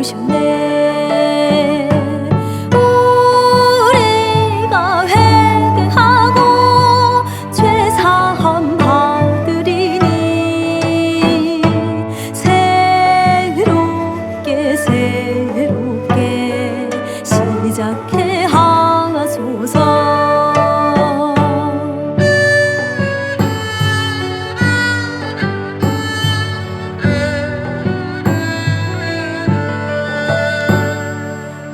찾아오셨네. 우리가 회개하고 죄 사함 받으리니 새롭게 시작해 하소서.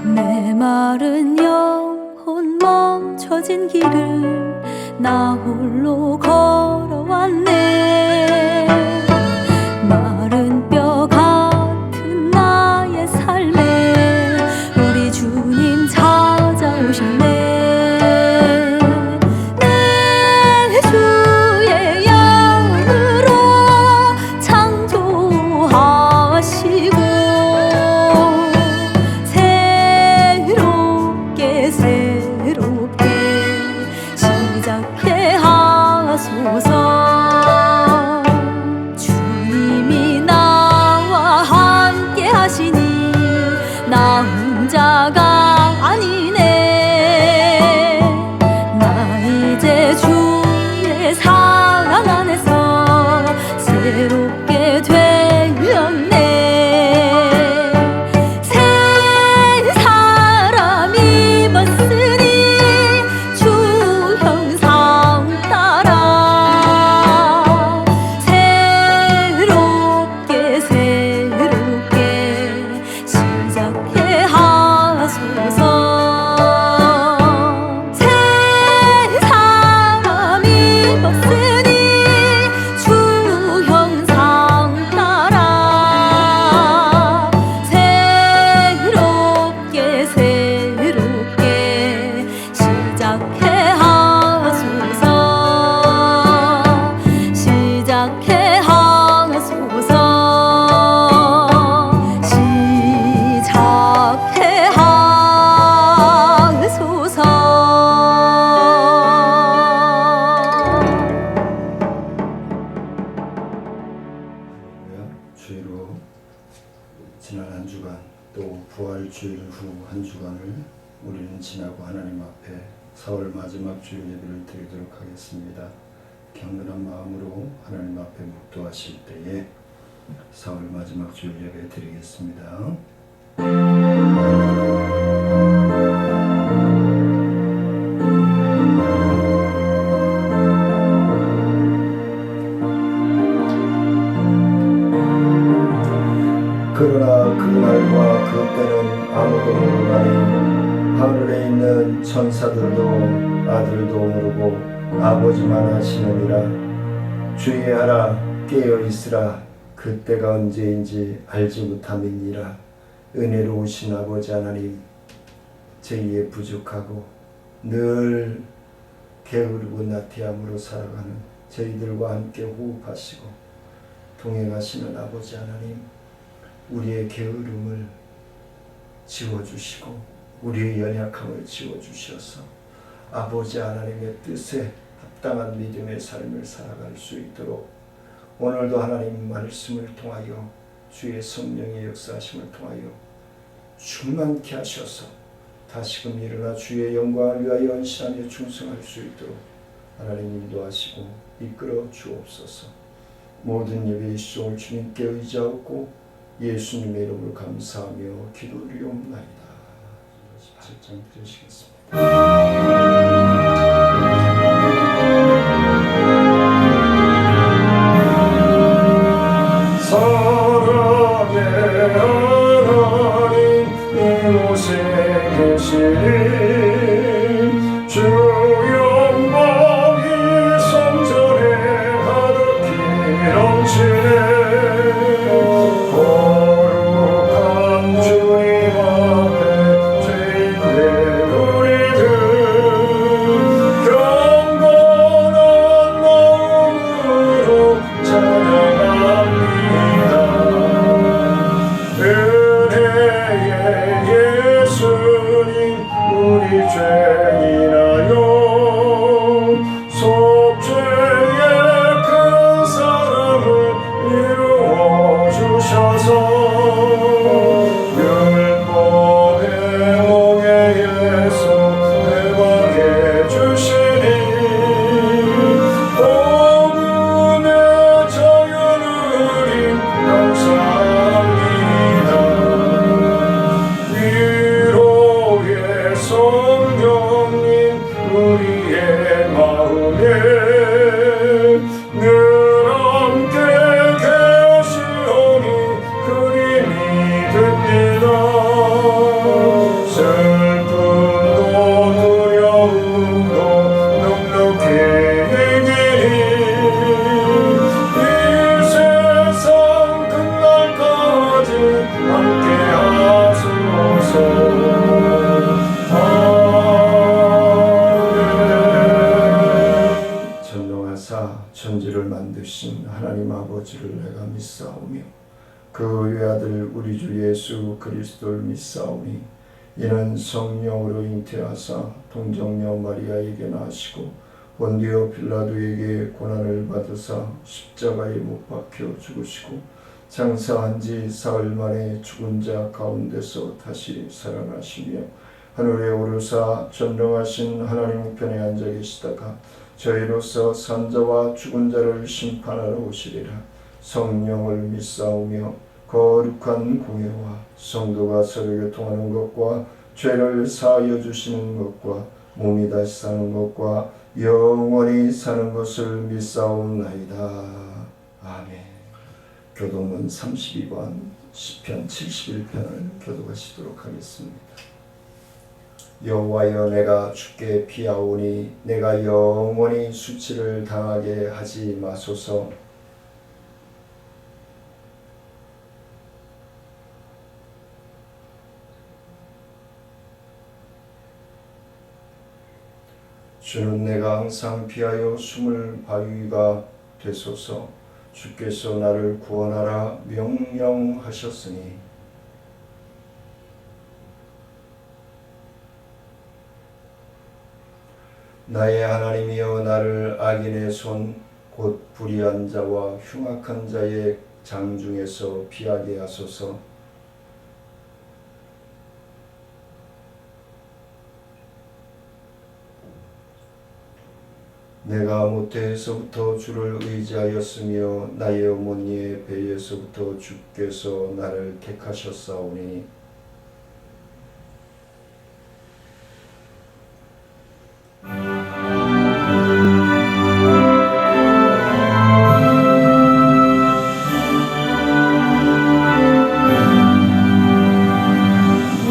메마른 영혼 멈춰진 길을 나 홀로 걸어왔네. 마른 뼈 같은 나의 삶에 우리 주님 찾아오셨네. 내 주의 영으로 창조하시고 새롭게 시작해 하소서. 주님이 나와 함께 하시니 나 혼자가 아니네. 나 이제 주의 사랑 안에서 새롭게 되었네. 주의로 지난 한 주간 또 부활 주일 후 한 주간을 우리는 지나고 하나님 앞에 4월 마지막 주일 예배를 드리도록 하겠습니다. 경건한 마음으로 하나님 앞에 묵도하실 때에 4월 마지막 주일 예배 드리겠습니다. 그러나 그날과 그때는 아무도 모르나니 하늘에 있는 천사들도 아들도 모르고 아버지만 아시느니라. 주의하라, 깨어있으라. 그때가 언제인지 알지 못함이니라. 은혜로우신 아버지 하나님, 저희의 부족하고 늘 게으르고 나태함으로 살아가는 저희들과 함께 호흡하시고 동행하시는 아버지 하나님, 우리의 게으름을 지워주시고 우리의 연약함을 지워주셔서 아버지 하나님의 뜻에 합당한 믿음의 삶을 살아갈 수 있도록 오늘도 하나님 말씀을 통하여 주의 성령의 역사하심을 통하여 충만케 하셔서 다시금 일어나 주의 영광을 위하여 헌신하며 충성할 수 있도록 하나님 인도하시고 이끌어 주옵소서. 모든 예배의 시종을 주님께 의지하고 예수님의 이름으로 감사하며 기도드리옵나이다. 7장 드리시겠습니다. 주 영광이 성전에 가득히 넘치네. 거룩한 주님 앞에 죄인된 우리들 경건한 마음으로 찬양합니다. 은혜의 예수님 우리 죄인하여 속죄의 큰 사랑을 이루어 주셔서 아멘. 전능하사 천지를 만드신 하나님 아버지를 내가 믿사오며 그 외아들 우리 주 예수 그리스도를 믿사오니 이는 성령으로 잉태하사 동정녀 마리아에게 나시고 본디오 빌라도에게 고난을 받으사 십자가에 못 박혀 죽으시고 장사한 지 사흘 만에 죽은 자 가운데서 다시 살아나시며 하늘에 오르사 전능하신 하나님 우편에 앉아 계시다가 저희로서 산자와 죽은 자를 심판하러 오시리라. 성령을 믿사오며 거룩한 공예와 성도가 서로 교통하는 것과 죄를 사하여 주시는 것과 몸이 다시 사는 것과 영원히 사는 것을 믿사옵나이다. 아멘. 교독문 32권 시편 71편을 교독하시도록 하겠습니다. 여호와여, 내가 주께 피하오니 내가 영원히 수치를 당하게 하지 마소서. 주는 내가 항상 피하여 숨을 바위가 되소서. 주께서 나를 구원하라 명령하셨으니 나의 하나님이여, 나를 악인의 손 곧 불의한 자와 흉악한 자의 장중에서 피하게 하소서. 내가 모태에서부터 주를 의지하였으며 나의 어머니의 배에서부터 주께서 나를 택하셨사오니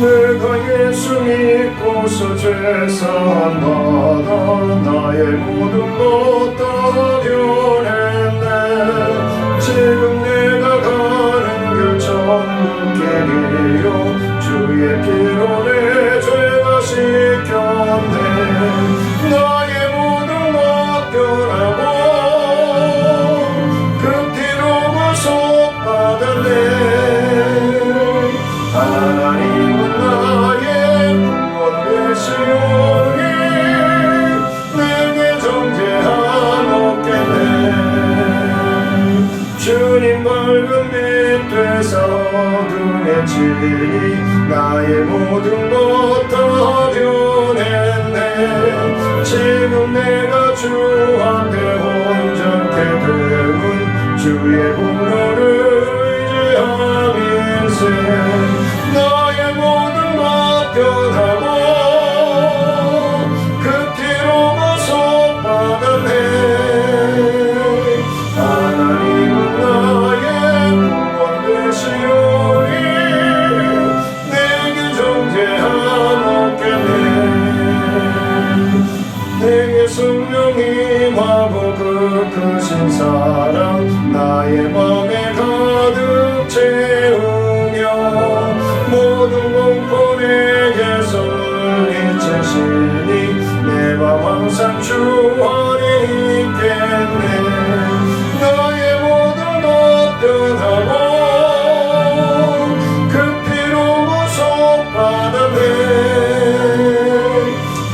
내가 예수 믿고서 죄사함 받아 나의 모든 것 다 변했네. 지금 내가 가는 길 천국 길이요 주의 피로 내 죄가 씻겼네. 나의 모든 것 변하고 그 피로 구속받았네. 하나님은 나의 구원 되시오니 내게 정죄함없겠네. 주님 밝은 빛 되사 어둠에 치니 나의 모든 것 다 변했네. 지금 내가 주 앞에 온전케 되면 주의 공로를 의지함 인생. 나의 모든 것 변하고 그 피로 구속받았네. 하나님은 나의 구원 되시오니 내게 정죄함 없겠네. 내게 성령 임하고 그 크신 사랑 나의 맘에 가득 채우며 모든 공포 내게서 물리치시니 내 맘 항상 주 안에 있겠네. 나의 모든 것 변하고 그 피로 구속받았네.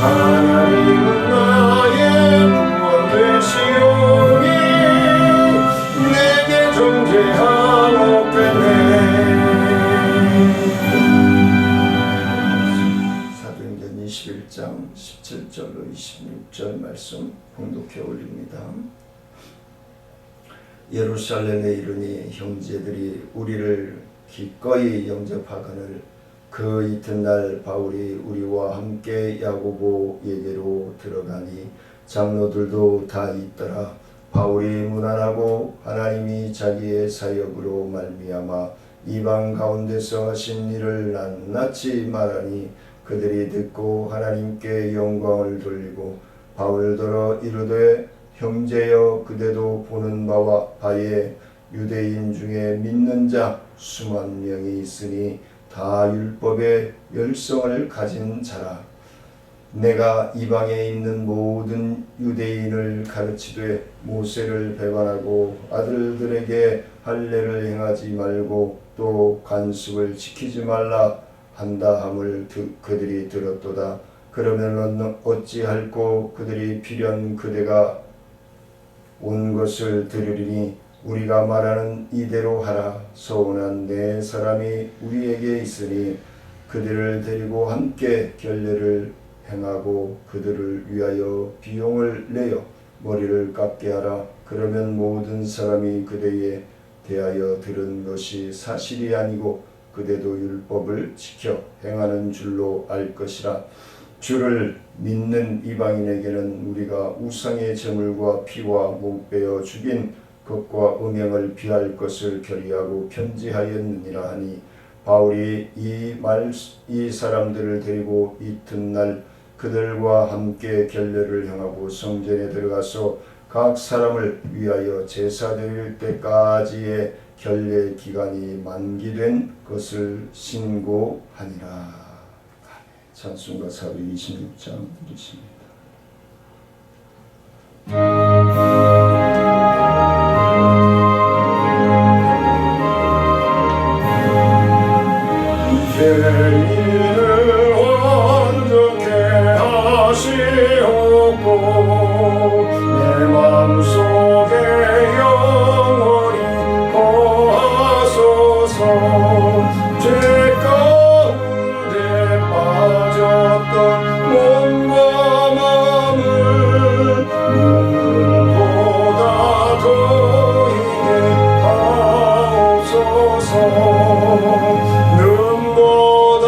하나님은 나의 구원 되시오니 내게 정죄함 없겠네. 사도행전 21장 17절로 26절 말씀 봉독해 올립니다. 예루살렘에 이르니 형제들이 우리를 기꺼이 영접하거늘 그 이튿날 바울이 우리와 함께 야고보에게로 들어가니 장로들도 다 있더라. 바울이 무난하고 하나님이 자기의 사역으로 말미암아 이방 가운데서 하신 일을 낱낱이 말하니 그들이 듣고 하나님께 영광을 돌리고 바울더러 이르되 형제여, 그대도 보는 바에 유대인 중에 믿는 자 수만 명이 있으니 다 율법의 열성을 가진 자라. 내가 이방에 있는 모든 유대인을 가르치되 모세를 배반하고 아들들에게 할례를 행하지 말고 또 관습을 지키지 말라 한다 함을 그들이 들었도다. 그러면 어찌할꼬 그들이 필연 그대가 온 것을 들으리니 우리가 말하는 이대로 하라. 서운한 네 사람이 우리에게 있으니 그들을 데리고 함께 결례를 행하고 그들을 위하여 비용을 내어 머리를 깎게 하라. 그러면 모든 사람이 그대에 대하여 들은 것이 사실이 아니고 그대도 율법을 지켜 행하는 줄로 알 것이라. 주를 믿는 이방인에게는 우리가 우상의 제물과 피와 몸 빼어 죽인 것과 음행을 피할 것을 결의하고 편지하였느니라 하니, 바울이 이 사람들을 데리고 이튿날 그들과 함께 결례를 행하고 성전에 들어가서 각 사람을 위하여 제사 드릴 때까지의 결례 기간이 만기된 것을 신고하니라. 찬송가 426장 드리십니다. 죄인을 완전케 하시옵고 내 마음속에 영원히 거하소서. 죄 가운데 빠졌던 몸과 마음을 눈물보다 더이게 하옵소서. 눈보다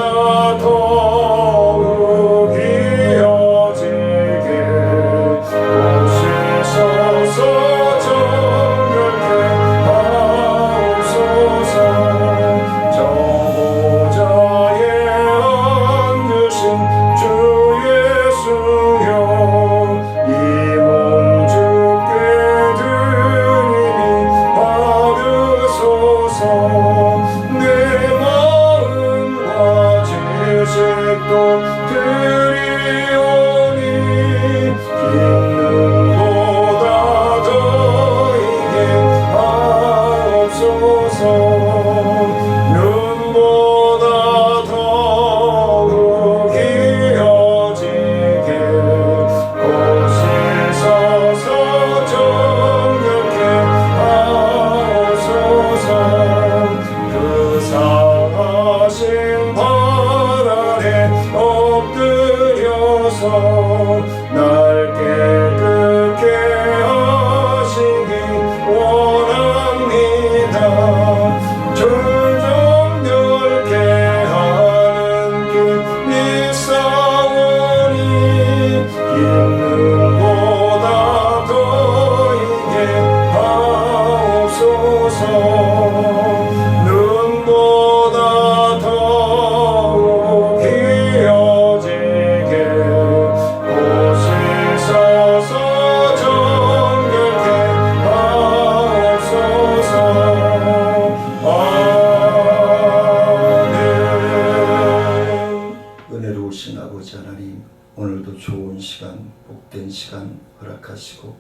더욱 이어지게 옷을 서서 정결케 하옵소서. 저 보좌에 앉으신 주 예수여, 이 몸 주께 드리니 받으소서. 내 마음과 지식도 드리오니 긴 눈보다 더이게 하옵소서. 눈보다 더욱 이어지게 옷을 서서 정결케 하옵소서. 그 상하신 발 아래 엎드려서 날 깨끗게 하시기 원합니다. 정결케 하는 길이 싸우니 긴 눈보다 더이게 하옵소서. 눈보다 더욱 이어지게 옷을 서서 정결케 하옵소서. 아멘. 은혜로우신 아버지 하나님, 오늘도 좋은 시간, 복된 시간 허락하시고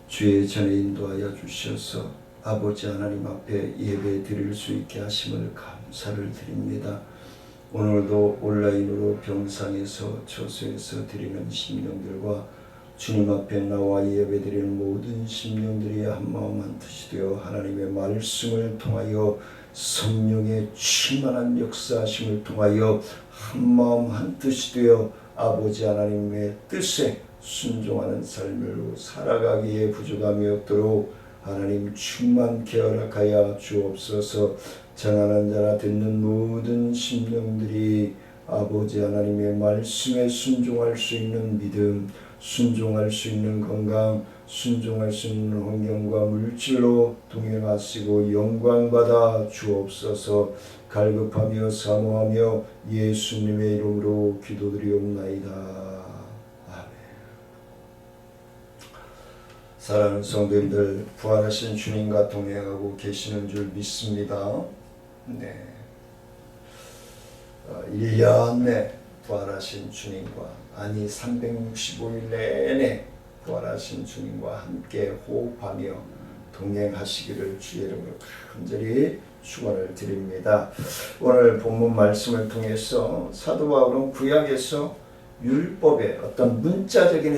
주의 전에 인도하여 주셔서 아버지 하나님 앞에 예배 드릴 수 있게 하심을 감사를 드립니다. 오늘도 온라인으로 병상에서 처소에서 드리는 심령들과 주님 앞에 나와 예배 드리는 모든 심령들이 한마음 한뜻이 되어 하나님의 말씀을 통하여 성령의 충만한 역사하심을 통하여 한마음 한뜻이 되어 아버지 하나님의 뜻에 순종하는 삶으로 살아가기에 부족함이 없도록 하나님 충만케 허락하여 주옵소서. 전하는 자나 듣는 모든 심령들이 아버지 하나님의 말씀에 순종할 수 있는 믿음, 순종할 수 있는 건강, 순종할 수 있는 환경과 물질로 동행하시고 영광받아 주옵소서. 갈급하며 사모하며 예수님의 이름으로 기도드리옵나이다. 아멘. 사랑하는 성도님들, 부활하신 주님과 동행하고 계시는 줄 믿습니다. 네. 1년 내 부활하신 주님과, 아니 365일 내내 부활하신 주님과 함께 호흡하며 동행하시기를 주의 이름으로 간절히 축원을 드립니다. 오늘 본문 말씀을 통해서 사도 바울은 구약에서 율법의 어떤 문자적인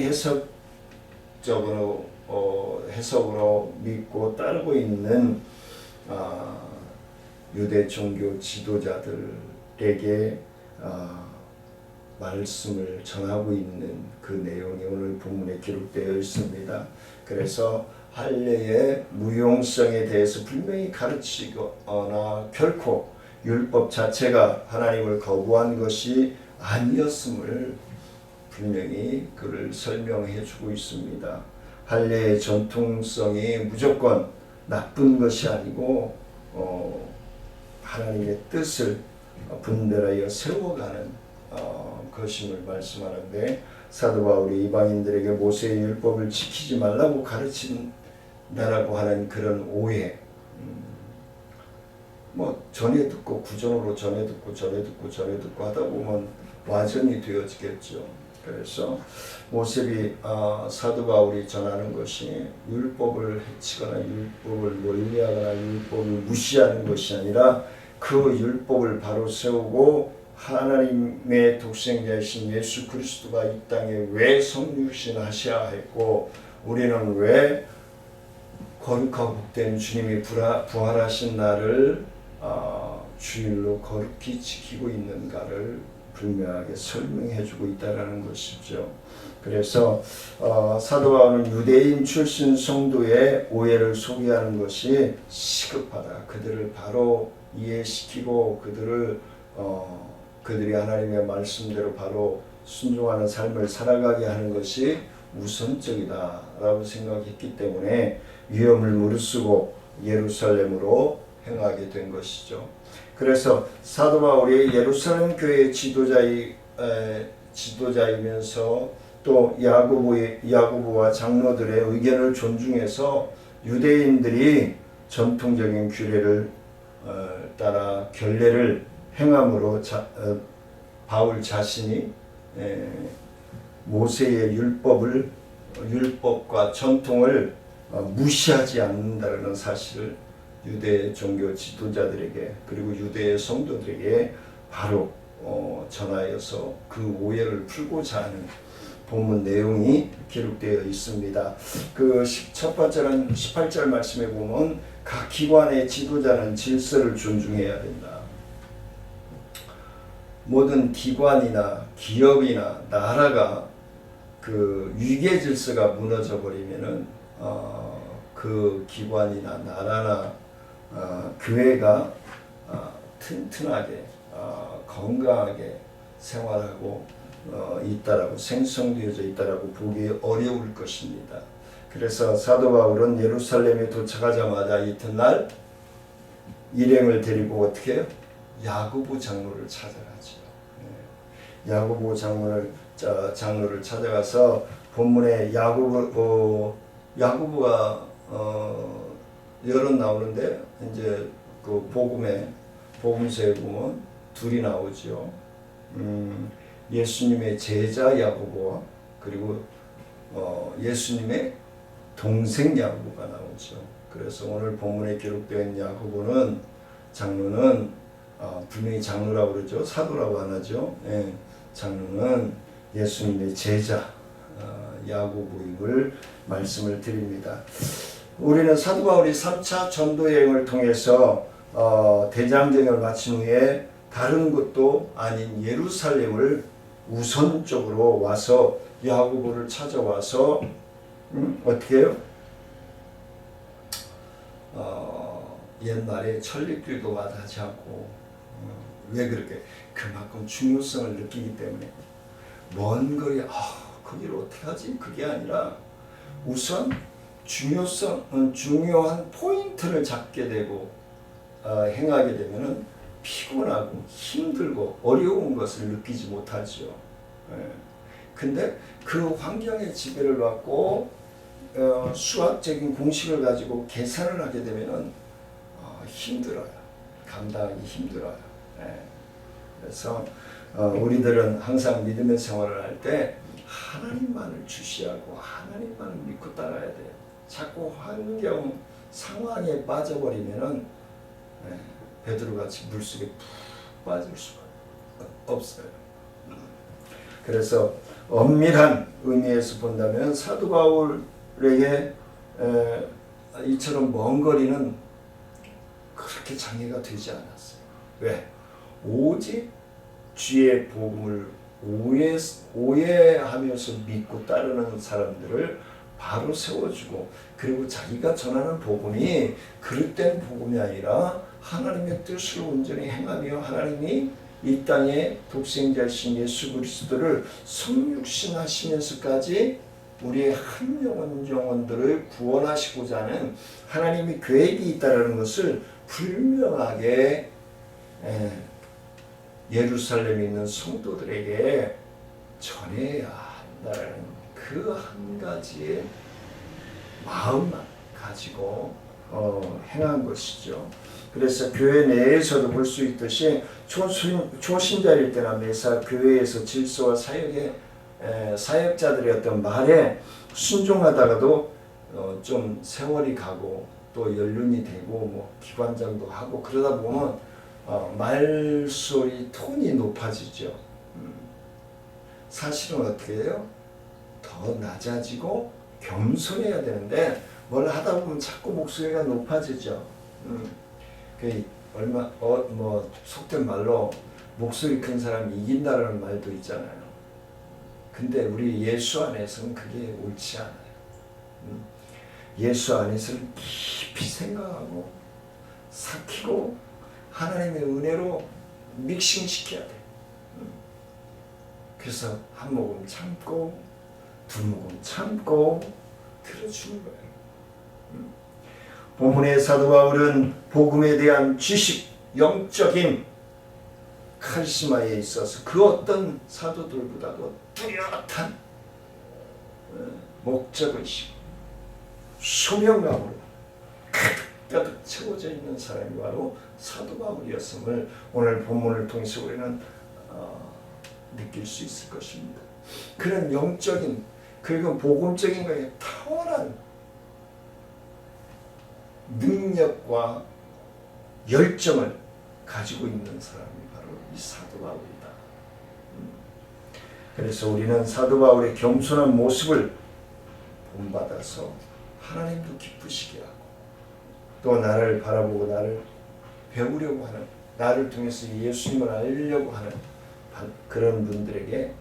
해석으로 믿고 따르고 있는 유대 종교 지도자들에게 말씀을 전하고 있는 그 내용이 오늘 본문에 기록되어 있습니다. 그래서 할례의 무용성에 대해서 분명히 가르치거나 결코 율법 자체가 하나님을 거부한 것이 아니었음을 분명히 그를 설명해 주고 있습니다. 할례의 전통성이 무조건 나쁜 것이 아니고 하나님의 뜻을 분별하여 세워가는 것임을 말씀하는데, 사도 바울이 이방인들에게 모세의 율법을 지키지 말라고 가르친다라고 하는 그런 오해, 전에 듣고 구전으로 전에 듣고 하다 보면 와전이 되어지겠죠. 그래서 모세비 사도 바울이 전하는 것이 율법을 해치거나 율법을 멀리하거나 율법을 무시하는 것이 아니라 그 율법을 바로 세우고 하나님의 독생자이신 예수 그리스도가 이 땅에 왜 성육신하셔야 했고, 우리는 왜 거룩하고 복된 주님이 부활하신 날을 주일로 거룩히 지키고 있는가를 분명하게 설명해주고 있다는 것이죠. 그래서 사도 바울은 유대인 출신 성도의 오해를 소개하는 것이 시급하다. 그들을 바로 이해시키고 그들이 하나님의 말씀대로 바로 순종하는 삶을 살아가게 하는 것이 우선적이다라고 생각했기 때문에 위험을 무릅쓰고 예루살렘으로 행하게 된 것이죠. 그래서 사도 바울이 예루살렘 교회의 지도자이면서 또 야고보와 장로들의 의견을 존중해서 유대인들이 전통적인 규례를 따라 결례를 행함으로 바울 자신이 모세의 율법과 전통을 무시하지 않는다는 사실을 유대 종교 지도자들에게 그리고 유대의 성도들에게 바로 전하여서 그 오해를 풀고자 하는 본문 내용이 기록되어 있습니다. 그 첫 번째는 18절 말씀에 보면 각 기관의 지도자는 질서를 존중해야 된다. 모든 기관이나 기업이나 나라가 그 위계 질서가 무너져 버리면은 그 기관이나 나라나 교회가 튼튼하게 건강하게 생활하고 있다라고 생성되어져 있다라고 보기 어려울 것입니다. 그래서 사도 바울은 예루살렘에 도착하자마자 이튿날 일행을 데리고 어떻게 해요? 야고보 장로를 찾아가죠. 야고보 장로를 찾아가서 본문에 야고보가 여러 나오는데 이제 그 복음서에 보면 둘이 나오죠. 예수님의 제자 야고보와 그리고 예수님의 동생 야고보가 나오죠. 그래서 오늘 본문에 기록된 야고보는 장로는 분명히 장로라고 그러죠. 사도라고 안 하죠. 장로는 예수님의 제자 야고보임을 말씀을 드립니다. 우리는 사도 바울이 3차 전도 여행을 통해서 대장정을 마친 후에 다른 곳도 아닌 예루살렘을 우선적으로 와서 야고보를 찾아와서 어떻게 해요? 옛날에 천리길도 하지 않고 왜 그렇게? 그만큼 중요성을 느끼기 때문에 먼 거리 거기를 어떻게 하지? 그게 아니라 우선 중요한 포인트를 잡게 되고 행하게 되면은 피곤하고 힘들고 어려운 것을 느끼지 못하죠. 근데 그 환경의 지배를 받고 수학적인 공식을 가지고 계산을 하게 되면은 힘들어요. 감당하기 힘들어요. 그래서 우리들은 항상 믿음의 생활을 할 때 하나님만을 주시하고 하나님만을 믿고 따라야 돼요. 자꾸 환경 상황에 빠져버리면은 베드로같이 물속에 푹 빠질 수가 없어요. 그래서 엄밀한 의미에서 본다면 사도 바울에게 이처럼 먼 거리는 그렇게 장애가 되지 않았어요. 왜? 오직 주의 복음을 오해하면서 믿고 따르는 사람들을 바로 세워주고, 그리고 자기가 전하는 복음이 그릇된 복음이 아니라 하나님의 뜻을 온전히 행하며 하나님이 이 땅에 독생자이신 예수 그리스도를 성육신하시면서까지 우리의 한 영혼들을 구원하시고자 하는 하나님의 계획이 있다는 것을 분명하게 예루살렘에 있는 성도들에게 전해야 한다는 그 한 가지의 마음만 가지고 행한 것이죠. 그래서 교회 내에서도 볼 수 있듯이 초신자일 때나 매사 교회에서 질서와 사역자들의 어떤 말에 순종하다가도 좀 세월이 가고 또 연륜이 되고 뭐 기관장도 하고 그러다 보면 말소리 톤이 높아지죠. 사실은 어떻게 해요? 더 낮아지고 겸손해야 되는데 뭘 하다 보면 자꾸 목소리가 높아지죠. 뭐 속된 말로 목소리 큰 사람이 이긴다라는 말도 있잖아요. 근데 우리 예수 안에서는 그게 옳지 않아요. 예수 안에서는 깊이 생각하고 삭히고 하나님의 은혜로 믹싱시켜야 돼. 그래서 한 모금 참고 두 모금 참고 들어주는 거예요. 본문의 사도 바울은 복음에 대한 지식, 영적인 카리스마에 있어서 그 어떤 사도들보다도 뚜렷한 목적의식, 소명감으로 가득 채워져 있는 사람이 바로 사도 바울이었음을 오늘 본문을 통해서 우리는 느낄 수 있을 것입니다. 그런 영적인 그리고 복음적인 것에 탁월한 능력과 열정을 가지고 있는 사람이 바로 이 사도 바울이다. 그래서 우리는 사도 바울의 겸손한 모습을 본받아서 하나님도 기쁘시게 하고 또 나를 바라보고 나를 배우려고 하는, 나를 통해서 예수님을 알려고 하는 그런 분들에게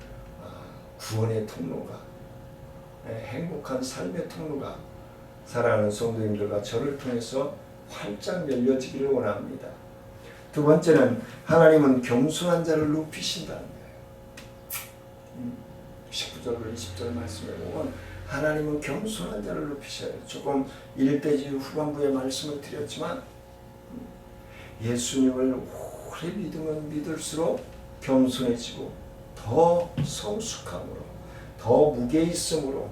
구원의 통로가, 행복한 삶의 통로가 사랑하는 성도님들과 저를 통해서 활짝 열려지기를 원합니다. 두 번째는 하나님은 겸손한 자를 높이신다는 거예요. 19절과 20절 말씀에 보면 하나님은 겸손한 자를 높이셔요. 조금 1대지 후반부에 말씀을 드렸지만 예수님을 오래 믿으면 믿을수록 겸손해지고 더 성숙함으로 더 무게있음으로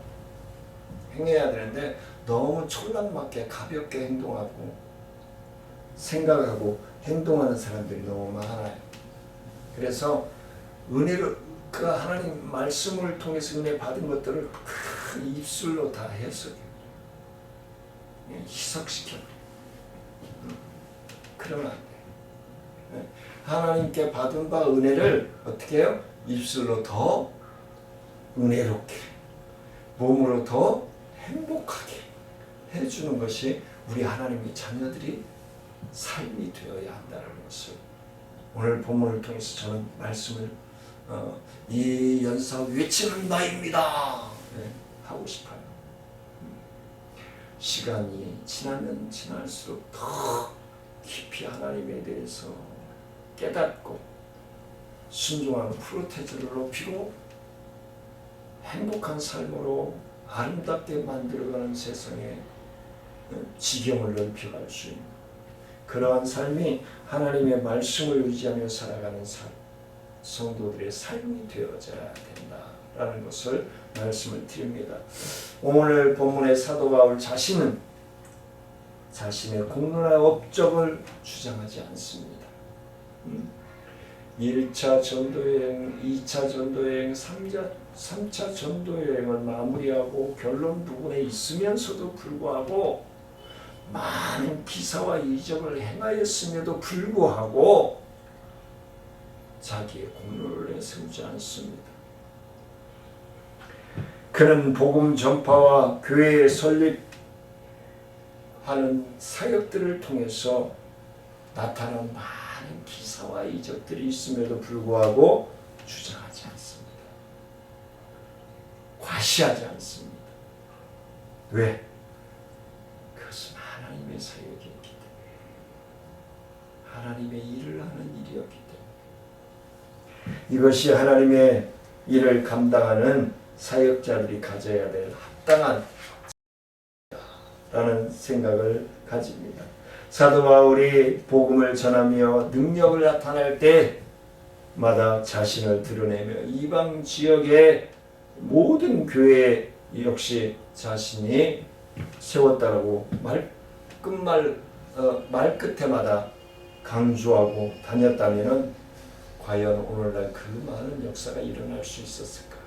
행해야 되는데 너무 촐랑맞게 가볍게 행동하고 생각하고 행동하는 사람들이 너무 많아요. 그래서 은혜를 그 하나님 말씀을 통해서 은혜 받은 것들을 그 입술로 다 해석해, 희석시켜. 그러면 안 돼. 하나님께 받은 바 은혜를 어떻게 해요? 입술로 더 은혜롭게, 몸으로 더 행복하게 해주는 것이 우리 하나님의 자녀들이 삶이 되어야 한다는 것을 오늘 본문을 통해서 저는 말씀을 이 연사 외치는 나입니다. 하고 싶어요. 시간이 지나면 지날수록 더 깊이 하나님에 대해서 깨닫고 순종하는 프로테즈를 높이고 행복한 삶으로 아름답게 만들어가는 세상에 지경을 넓혀갈 수 있는 그러한 삶이 하나님의 말씀을 의지하며 살아가는 성도들의 삶이 되어져야 된다라는 것을 말씀을 드립니다. 오늘 본문의 사도 바울 자신은 자신의 공로나 업적을 주장하지 않습니다. 1차 전도여행, 2차 전도여행, 3차 전도여행을 마무리하고 결론 부분에 있으면서도 불구하고 많은 기사와 이적을 행하였음에도 불구하고 자기의 공로를 내세우지 않습니다. 그는 복음 전파와 교회의 설립하는 사역들을 통해서 나타난 많은 기사와 이적들이 있음에도 불구하고 주장하지 않습니다. 과시하지 않습니다. 왜? 그것은 하나님의 사역이었기 때문에, 하나님의 일을 하는 일이었기 때문에, 이것이 하나님의 일을 감당하는 사역자들이 가져야 될 합당한 라는 생각을 가집니다. 사도 바울이 복음을 전하며 능력을 나타낼 때마다 자신을 드러내며 이방 지역의 모든 교회 역시 자신이 세웠다라고 말끝에마다 강조하고 다녔다면 과연 오늘날 그 많은 역사가 일어날 수 있었을까?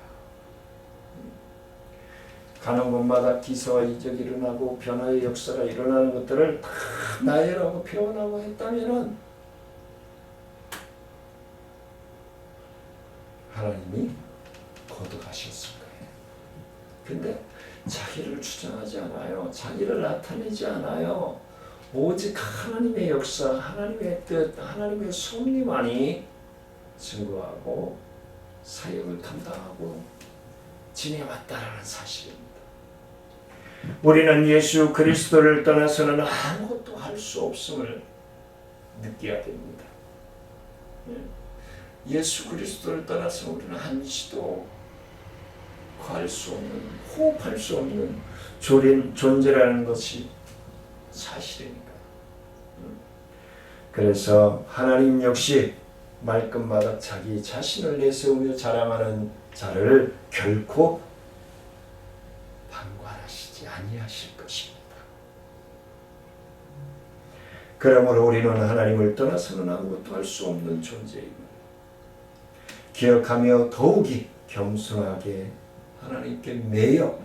가는 곳마다 기사와 이적이 일어나고 변화의 역사가 일어나는 것들을 다 나열하고 표현하고 했다면 하나님이 거듭하셨을 거예요. 근데 자기를 주장하지 않아요. 자기를 나타내지 않아요. 오직 하나님의 역사, 하나님의 뜻, 하나님의 섭리만이 증거하고 사역을 감당하고 지내왔다라는 사실입니다. 우리는 예수 그리스도를 떠나서는 아무것도 할 수 없음을 느껴야 됩니다. 예수 그리스도를 떠나서 우리는 한시도 구할 수 없는, 호흡할 수 없는 존재라는 것이 사실이니까. 그래서 하나님 역시 말끝마다 자기 자신을 내세우며 자랑하는 자를 결코 방관하시지 아니하실 것입니다. 그러므로 우리는 하나님을 떠나서는 아무것도 할 수 없는 존재입니다. 기억하며 더욱이 겸손하게 하나님께 매여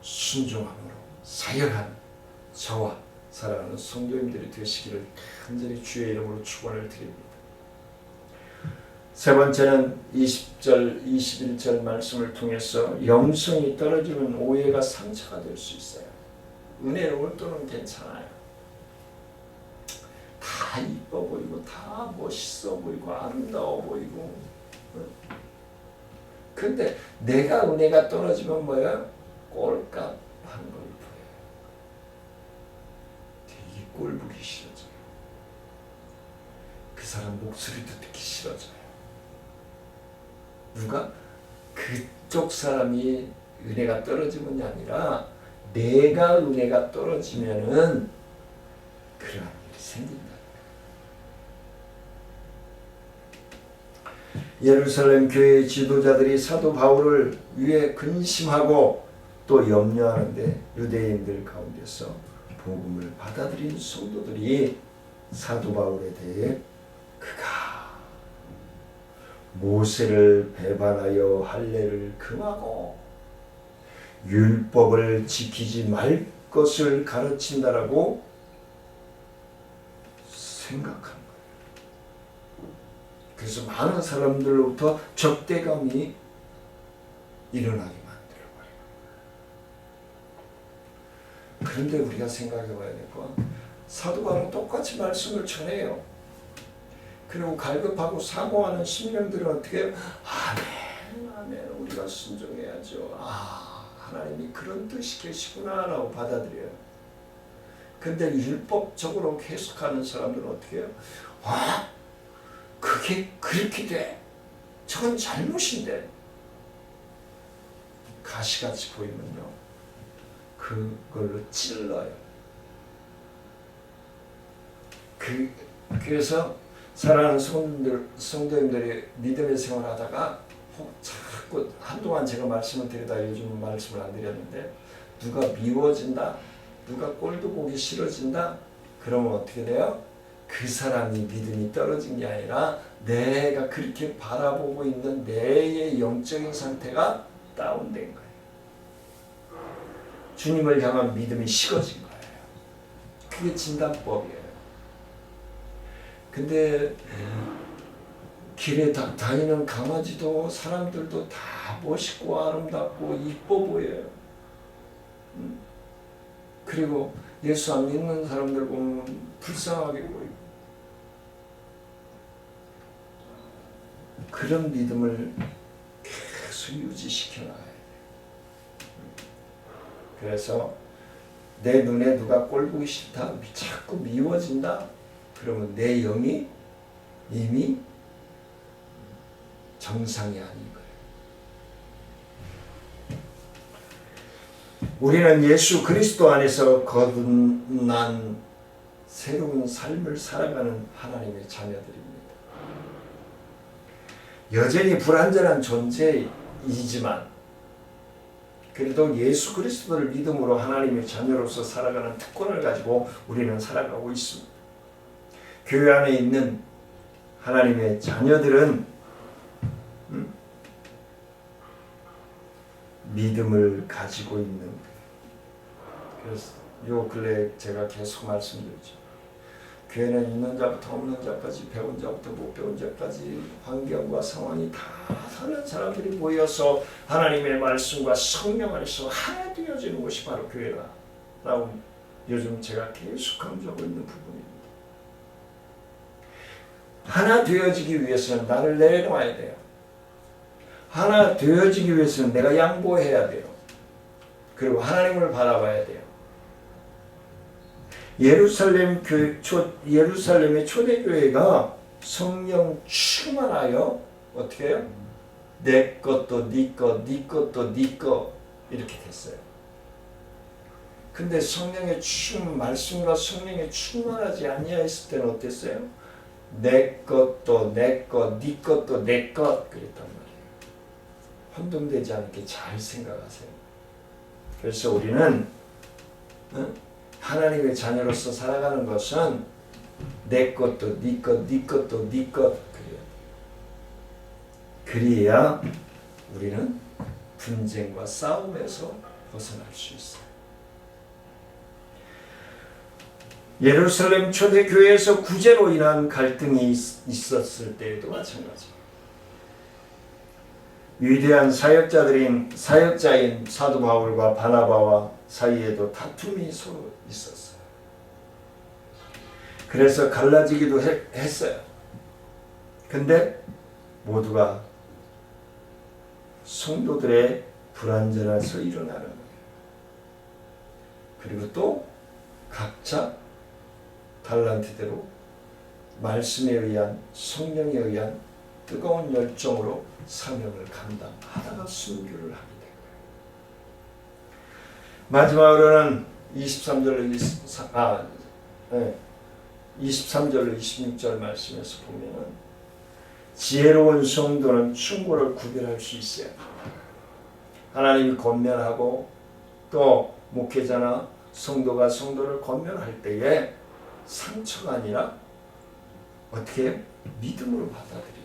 순종함으로 사역하는 저와 사랑하는 성도님들이 되시기를 간절히 주의 이름으로 축원을 드립니다. 세 번째는 20절, 21절 말씀을 통해서 영성이 떨어지면 오해가 상처가 될 수 있어요. 은혜로울 때는 괜찮아요. 다 이뻐 보이고 다 멋있어 보이고 아름다워 보이고, 근데 내가 은혜가 떨어지면 뭐야? 꼴값 한 걸 보여요. 되게 꼴 보기 싫어져요. 그 사람 목소리도 듣기 싫어져요. 누가? 그쪽 사람이 은혜가 떨어지면이 아니라 내가 은혜가 떨어지면은 그런 일이 생긴다. 예루살렘 교회의 지도자들이 사도 바울을 위해 근심하고 또 염려하는데 유대인들 가운데서 복음을 받아들인 성도들이 사도 바울에 대해 그가 모세를 배반하여 할례를 금하고 율법을 지키지 말 것을 가르친다라고 생각한 거예요. 그래서 많은 사람들로부터 적대감이 일어나게 만들어버려요. 그런데 우리가 생각해 봐야 될 건 사도 바울은 똑같이 말씀을 전해요. 그리고 갈급하고 사모하는 심령들은 어떻게 해요? 아멘, 아멘, 우리가 순종해야죠. 하나님이 그런 뜻이 계시구나 라고 받아들여요. 근데 율법적으로 해석하는 사람들은 어떻게 해요? 그게 그렇게 돼? 저건 잘못인데. 가시같이 보이면요, 그걸로 찔러요. 그래서 사랑하는 성도님들이 믿음의 생활하다가 자꾸 한동안 제가 말씀을 드리다 요즘 말씀을 안 드렸는데, 누가 미워진다, 누가 꼴도 보기 싫어진다, 그러면 어떻게 돼요? 그 사람이 믿음이 떨어진 게 아니라 내가 그렇게 바라보고 있는 내의 영적인 상태가 다운된 거예요. 주님을 향한 믿음이 식어진 거예요. 그게 진단법이에요. 근데 길에 다니는 강아지도 사람들도 다 멋있고 아름답고 이뻐 보여요. 그리고 예수 안 믿는 사람들 보면 불쌍하게 보이고. 그런 믿음을 계속 유지시켜 나가야 돼요. 그래서 내 눈에 누가 꼴 보기 싫다, 자꾸 미워진다, 그러면 내 영이 이미 정상이 아닌 거예요. 우리는 예수 그리스도 안에서 거듭난 새로운 삶을 살아가는 하나님의 자녀들입니다. 여전히 불완전한 존재이지만 그래도 예수 그리스도를 믿음으로 하나님의 자녀로서 살아가는 특권을 가지고 우리는 살아가고 있습니다. 교회 안에 있는 하나님의 자녀들은 믿음을 가지고 있는 거예요. 그래서 요 근래 제가 계속 말씀드리죠. 교회는 있는 자부터 없는 자까지, 배운 자부터 못 배운 자까지 환경과 상황이 다 다른 사람들이 모여서 하나님의 말씀과 성령 안에서 하나 되어지는 것이 바로 교회다라고 요즘 제가 계속 강조하고 있는 부분입니다. 하나 되어지기 위해서는 나를 내려놔야 돼요. 하나 되어지기 위해서는 내가 양보해야 돼요. 그리고 하나님을 바라봐야 돼요. 예루살렘의 초대교회가 성령 충만하여 어떻게 해요? 내 것도 네 것, 네 것도 네 것 이렇게 됐어요. 근데 성령의 말씀과 성령의 충만하지 아니하였을 때는 어땠어요? 내 것도 내 것, 네 것도 내 것 그랬단 말이에요. 혼동되지 않게 잘 생각하세요. 그래서 우리는 하나님의 자녀로서 살아가는 것은 내 것도 네 것, 네 것도 네 것 그래야 우리는 분쟁과 싸움에서 벗어날 수 있어요. 예루살렘 초대교회에서 구제로 인한 갈등이 있었을 때에도 마찬가지입니다. 위대한 사역자인 사도 바울과 바나바와 사이에도 다툼이 서로 있었어요. 그래서 갈라지기도 했어요. 근데 모두가 성도들의 불완전해서 일어나는 거예요. 그리고 또 각자 달란트대로 말씀에 의한 성령에 의한 뜨거운 열정으로 사명을 감당하다가 순교를 하게 된 거예요. 마지막으로는 23절로 26절 말씀에서 보면은 지혜로운 성도는 충고를 구별할 수 있어요. 하나님이 권면하고 또 목회자나 성도가 성도를 권면할 때에 상처가 아니라 어떻게 해요? 믿음으로 받아들여야 돼요.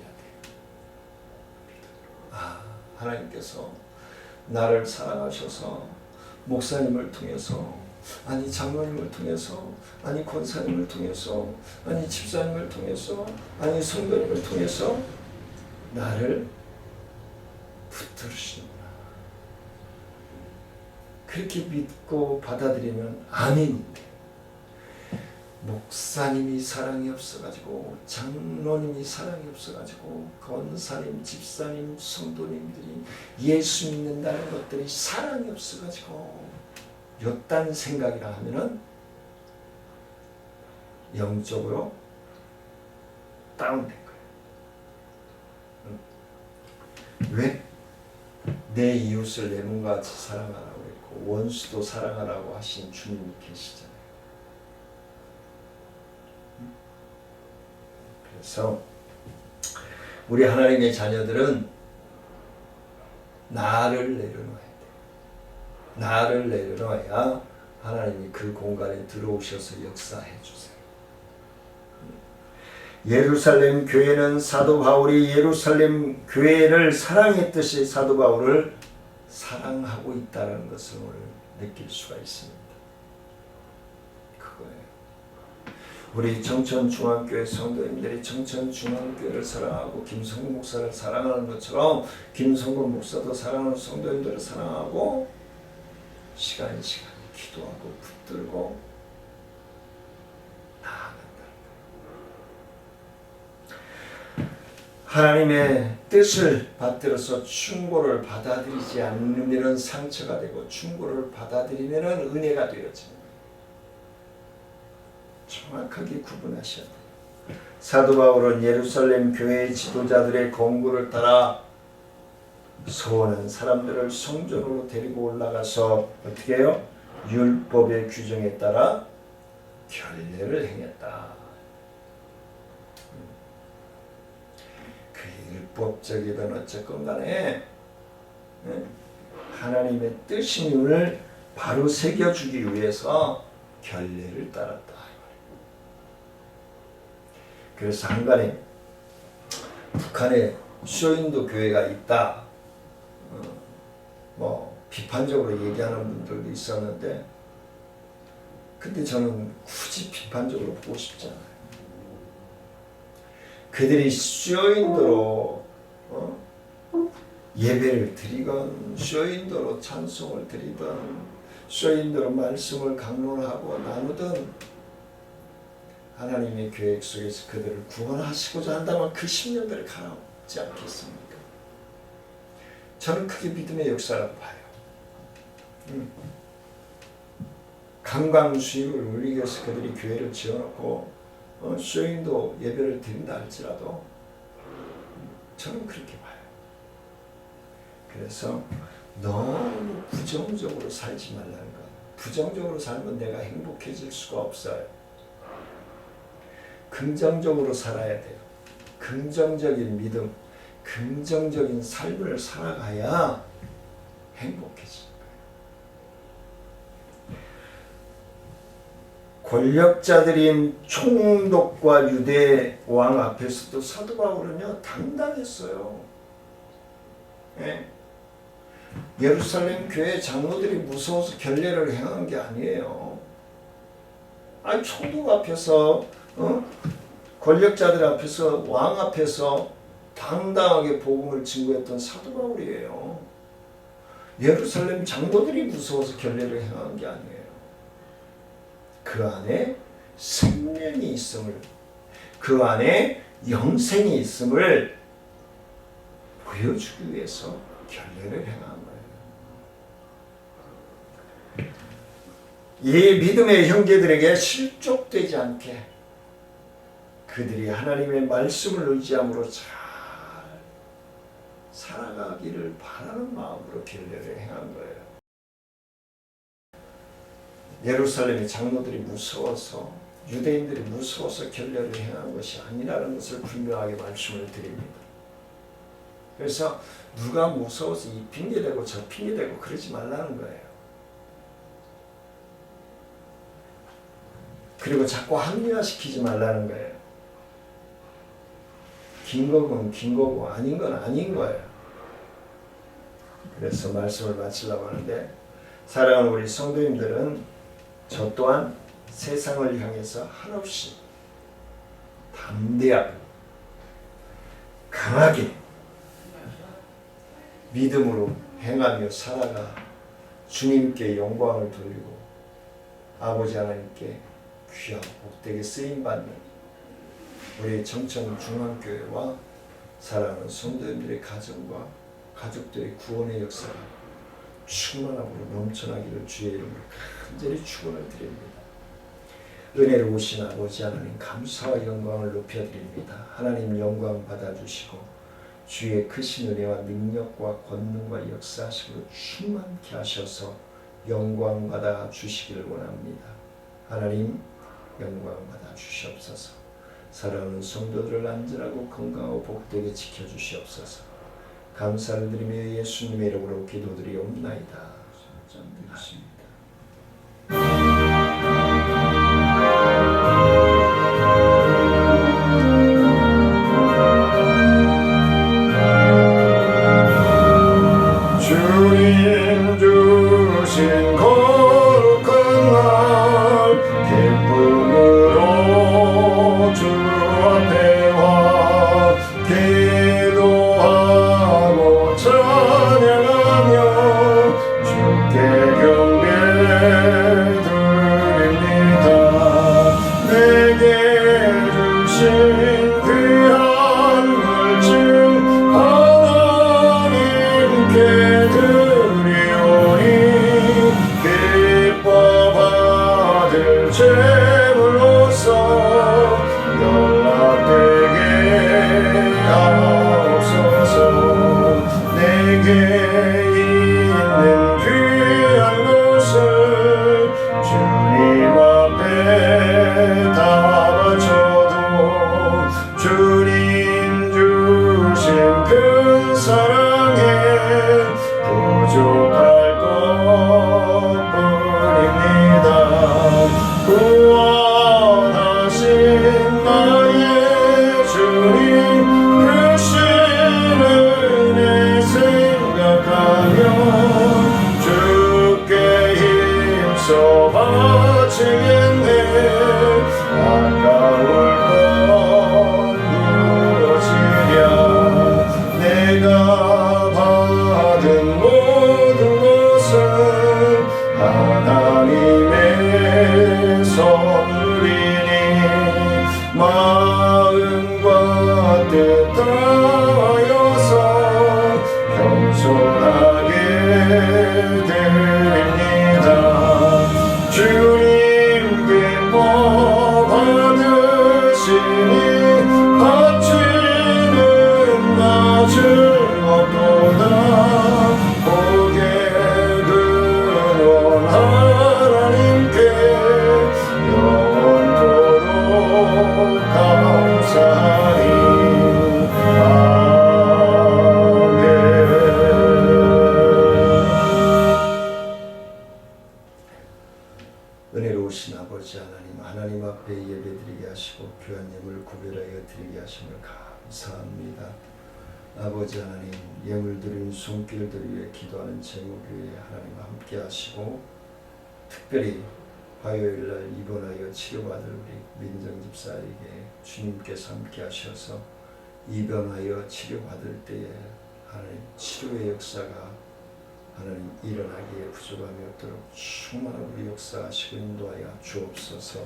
하나님께서 나를 사랑하셔서 목사님을 통해서 아니 장로님을 통해서 아니 권사님을 통해서 아니 집사님을 통해서 아니 성도님을 통해서 나를 붙들으시는구나. 그렇게 믿고 받아들이면 아멘인데 목사님이 사랑이 없어가지고 장로님이 사랑이 없어가지고 권사님, 집사님, 성도님들이 예수 믿는다는 것들이 사랑이 없어가지고 요딴 생각이라 하면은 영적으로 다운된 거예요. 왜? 내 이웃을 내 몸과 같이 사랑하라고 했고 원수도 사랑하라고 하신 주님이 계시잖아요. 그래서 우리 하나님의 자녀들은 나를 내려놔야 돼. 나를 내려놔야 하나님이 그 공간에 들어오셔서 역사해 주세요. 예루살렘 교회는 사도 바울이 예루살렘 교회를 사랑했듯이 사도 바울을 사랑하고 있다는 것을 오늘 느낄 수가 있습니다. 그거예요. 우리 정천중앙교회 성도님들이 정천중앙교회를 사랑하고 김성근 목사를 사랑하는 것처럼 김성근 목사도 사랑하는 성도님들을 사랑하고 시간 기도하고 붙들고 나아간다. 하나님의 뜻을 받들어서 충고를 받아들이지 않으면 상처가 되고 충고를 받아들이면 은혜가 되어집니다. 정확하게 구분하셔야 돼요. 사도 바울은 예루살렘 교회의 지도자들의 권고를 따라 소원한 사람들을 성전으로 데리고 올라가서 어떻게 해요? 율법의 규정에 따라 결례를 행했다. 그 율법적이든 어쨌건 간에 하나님의 뜻임을 바로 새겨주기 위해서 결례를 따랐다. 그래서 한간에 북한에 쇼인도 교회가 있다. 비판적으로 얘기하는 분들도 있었는데, 근데 저는 굳이 비판적으로 보고 싶지 않아요. 그들이 쇼인도로 예배를 드리건, 쇼인도로 찬송을 드리건, 쇼인도로 말씀을 강론하고 나누든 하나님의 계획 속에서 그들을 구원하시고자 한다면 그 10년들을 가라앉지 않겠습니까? 저는 그게 믿음의 역사라고 봐요. 강강수익을 올리기 위해서 그들이 교회를 지어놓고 쇼인도 예배를 드린다 할지라도 저는 그렇게 봐요. 그래서 너무 부정적으로 살지 말라는 것. 부정적으로 살면 내가 행복해질 수가 없어요. 긍정적으로 살아야 돼요. 긍정적인 믿음, 긍정적인 삶을 살아가야 행복해집니다. 권력자들인 총독과 유대 왕 앞에서도 사도 바울은요 당당했어요. 예? 예루살렘 교회 장로들이 무서워서 결례를 행한 게 아니에요. 아니 총독 앞에서 권력자들 앞에서 왕 앞에서 당당하게 복음을 증거했던 사도 바울이에요. 예루살렘 장로들이 무서워서 결례를 행한 게 아니에요. 그 안에 생명이 있음을, 그 안에 영생이 있음을 보여주기 위해서 결례를 행한 거예요. 이 믿음의 형제들에게 실족되지 않게 그들이 하나님의 말씀을 의지함으로 잘 살아가기를 바라는 마음으로 결례를 행한 거예요. 예루살렘의 장로들이 무서워서, 유대인들이 무서워서 결례를 행한 것이 아니라는 것을 분명하게 말씀을 드립니다. 그래서 누가 무서워서 이 핑계대고 저 핑계대고 그러지 말라는 거예요. 그리고 자꾸 합리화시키지 말라는 거예요. 긴 거건 긴 거고 아닌 건 아닌 거예요. 그래서 말씀을 마치려고 하는데, 사랑하는 우리 성도님들은 저 또한 세상을 향해서 한없이 담대하게 강하게 믿음으로 행하며 살아가 주님께 영광을 돌리고 아버지 하나님께 귀하고 복되게 쓰임받는 우리 정천중앙교회와 사랑하는 성도님들의 가정과 가족들의 구원의 역사가 충만함으로 넘쳐나기를 주의 이름으로 간절히 축원을 드립니다. 은혜를 오신 아버지 하나님 감사와 영광을 높여드립니다. 하나님 영광 받아주시고 주의 크신 은혜와 능력과 권능과 역사하심으로 충만케 하셔서 영광 받아 주시기를 원합니다. 하나님 영광 받아 주시옵소서. 사랑하는 성도들을 안전하고 건강하고 복되게 지켜주시옵소서. 감사를 드리며 예수님의 이름으로 기도드리옵나이다. 아멘. 기도하고 찬양하며 주께 경배 드립니다. 내게 주신 귀한 물질 하나님께 드리오니 기뻐 받을 제물로서 연락되게 하옵소서. 내게 있는 귀한 것을 주님 앞에 다 바쳐도 주님 주신 큰 사랑에 부족할 것뿐입니다. 구원하신 나의 주님 크신 은혜 생각하며 주께 힘써 바치겠네. 아까울 것 무너지랴. 내가 받은 모든 것은 하나님의 선물이니 마음과 뜻 다하여서 겸손하게 드립니다. 주님 기뻐 받으시니 바치는 나 즐겁도다. 고개 근원 하나님께 영원토록 감사하리. 아멘. 은혜로우신 아버지 하나님, 하나님 앞에 예배드리게 하시고 귀한 예물 구별하여 드리게 하심을 감사합니다. 아버지 하나님, 예물 드리는 손길들 위해 기도하는 제목교회 하나님 함께 하시고 특별히 화요일날 입원하여 치료받을 우리 민정 집사에게 주님께서 함께 하셔서 입원하여 치료받을 때에 하나님 치료의 역사가 하나님 일어나기에 부족함이 없도록 충만한 우리 역사하시고 인도하여 주옵소서.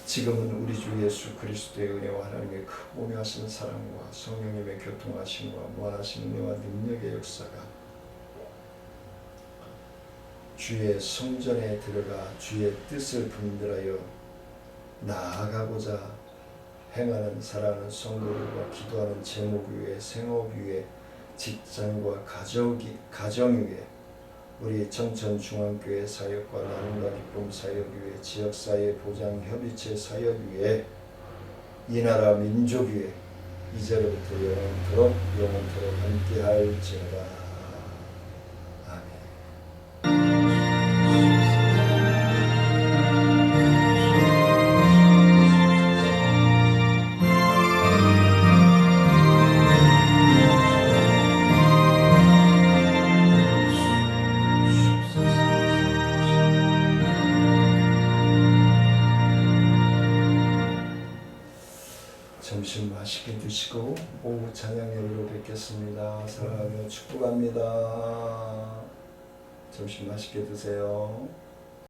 지금은 우리 주 예수 그리스도의 은혜와 하나님의 크고 오묘하신 사랑과 성령님의 교통하심과 무한하신 은혜와 능력의 역사가 주의 성전에 들어가 주의 뜻을 분별하여 나아가고자 행하는 사랑하는 성도들과 기도하는 제목 위에 생업 위에 직장과 가정 위에 우리 청천중앙교회 사역과 나눔과 기쁨 사역 위에 지역사회 보장협의체 사역 위에 이 나라 민족 위에 이제로부터 영원토록 함께할지어다. 점심 맛있게 드시고 오후 찬양 예배로 뵙겠습니다. 사랑하며 축복합니다. 점심 맛있게 드세요.